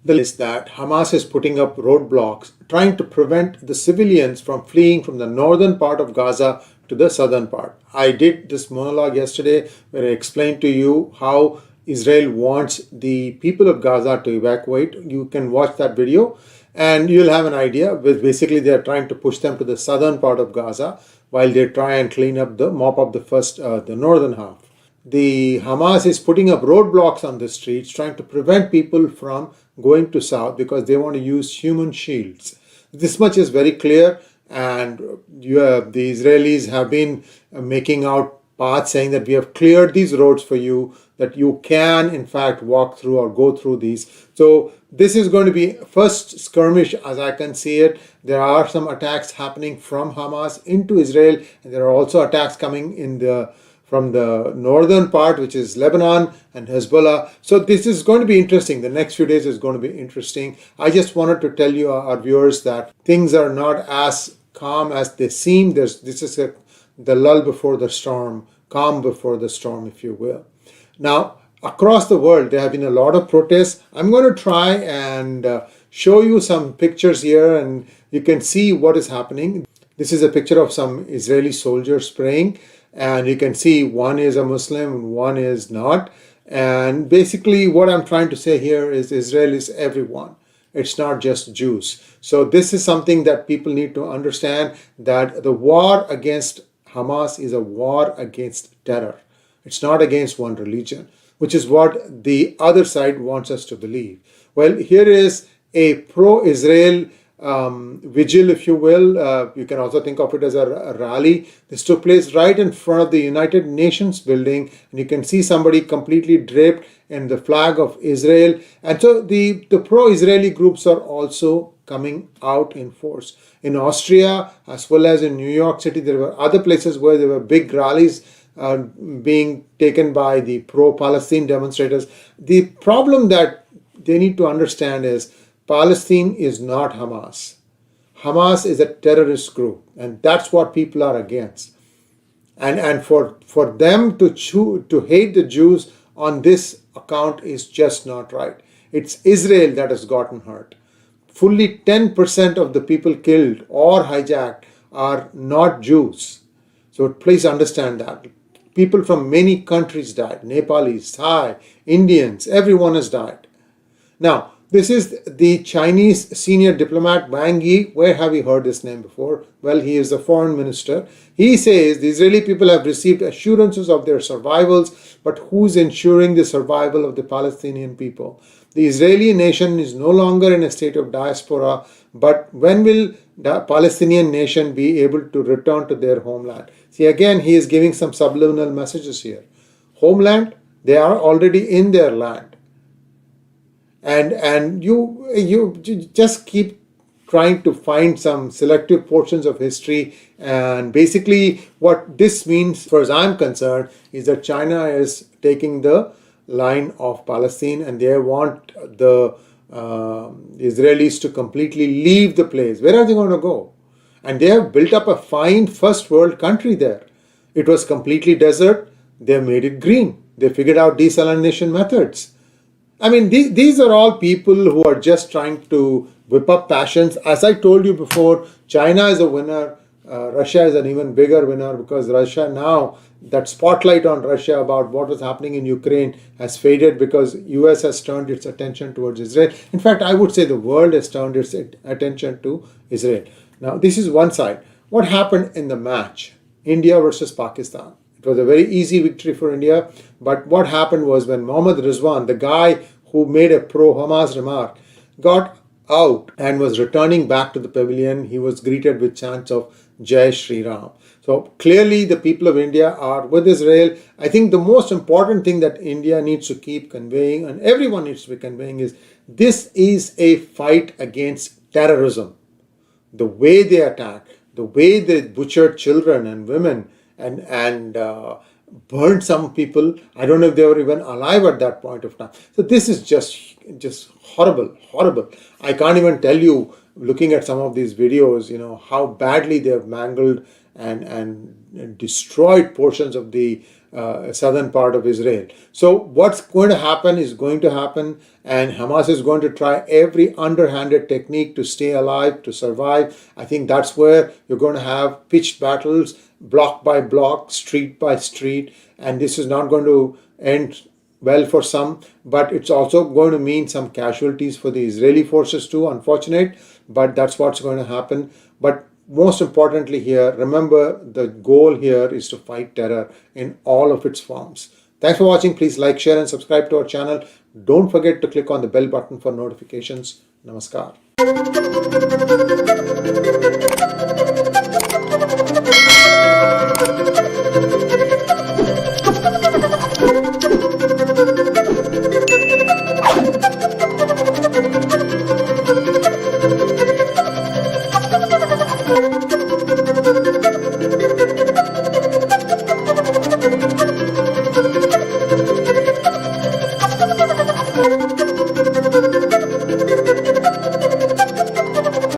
The list that Hamas is putting up roadblocks, trying to prevent the civilians from fleeing from the northern part of Gaza to the southern part. I did this monologue yesterday where I explained to you how Israel wants the people of Gaza to evacuate. You can watch that video and you'll have an idea. Basically, they're trying to push them to the southern part of Gaza while they try and mop up the northern half. The Hamas is putting up roadblocks on the streets, trying to prevent people from going to south because they want to use human shields. This much is very clear, and the Israelis have been making out paths saying that we have cleared these roads for you, that you can in fact walk through or go through these. So this is going to be first skirmish as I can see it. There are some attacks happening from Hamas into Israel, and there are also attacks coming from the northern part, which is Lebanon and Hezbollah. So this is going to be interesting. The next few days is going to be interesting. I just wanted to tell you, our viewers, that things are not as calm as they seem. This is the lull before the storm, calm before the storm, if you will. Now, across the world, there have been a lot of protests. I'm going to try and show you some pictures here, and you can see what is happening. This is a picture of some Israeli soldiers praying. And you can see one is a Muslim and one is not. And basically what I'm trying to say here is Israel is everyone. It's not just Jews. So this is something that people need to understand, that the war against Hamas is a war against terror. It's not against one religion, which is what the other side wants us to believe. Well, here is a pro-Israel vigil, if you will. You can also think of it as a rally. This took place right in front of the United Nations building, and you can see somebody completely draped in the flag of Israel. And so the pro-Israeli groups are also coming out in force. In Austria, as well as in New York City, there were other places where there were big rallies being taken by the pro-Palestine demonstrators. The problem that they need to understand is Palestine is not Hamas. Hamas is a terrorist group, and that's what people are against. And for them to hate the Jews on this account is just not right. It's Israel that has gotten hurt. Fully 10% of the people killed or hijacked are not Jews. So please understand that. People from many countries died. Nepalis, Thai, Indians, everyone has died. Now, this is the Chinese senior diplomat Wang Yi. Where have you heard this name before? Well, he is the foreign minister. He says the Israeli people have received assurances of their survivals, but who's ensuring the survival of the Palestinian people? The Israeli nation is no longer in a state of diaspora, but when will the Palestinian nation be able to return to their homeland? See, again, he is giving some subliminal messages here. Homeland, they are already in their land. And you just keep trying to find some selective portions of history, and basically what this means, as far as I'm concerned, is that China is taking the line of Palestine, and they want the Israelis to completely leave the place. Where are they going to go? And they have built up a fine first world country there. It was completely desert. They made it green. They figured out desalination methods. I mean, these are all people who are just trying to whip up passions. As I told you before, China is a winner. Russia is an even bigger winner, because Russia now, that spotlight on Russia about what was happening in Ukraine has faded, because US has turned its attention towards Israel. In fact, I would say the world has turned its attention to Israel. Now, this is one side. What happened in the match? India versus Pakistan. It was a very easy victory for India, but what happened was when Mohammad Rizwan, the guy who made a pro-Hamas remark, got out and was returning back to the pavilion, he was greeted with chants of Jai Shri Ram. So clearly the people of India are with Israel. I think the most important thing that India needs to keep conveying, and everyone needs to be conveying, is this is a fight against terrorism. The way they attack, the way they butchered children and women and burned some people. I don't know if they were even alive at that point of time. So this is just horrible, horrible. I can't even tell you looking at some of these videos, how badly they have mangled and destroyed portions of the southern part of Israel. So what's going to happen is going to happen, and Hamas is going to try every underhanded technique to stay alive, to survive. I think that's where you're going to have pitched battles, block by block, street by street, and this is not going to end well for some, but it's also going to mean some casualties for the Israeli forces too, unfortunate, but that's what's going to happen. But most importantly here, remember the goal here is to fight terror in all of its forms. Thanks for watching. Please like, share and subscribe to our channel. Don't forget to click on the bell button for notifications. Namaskar.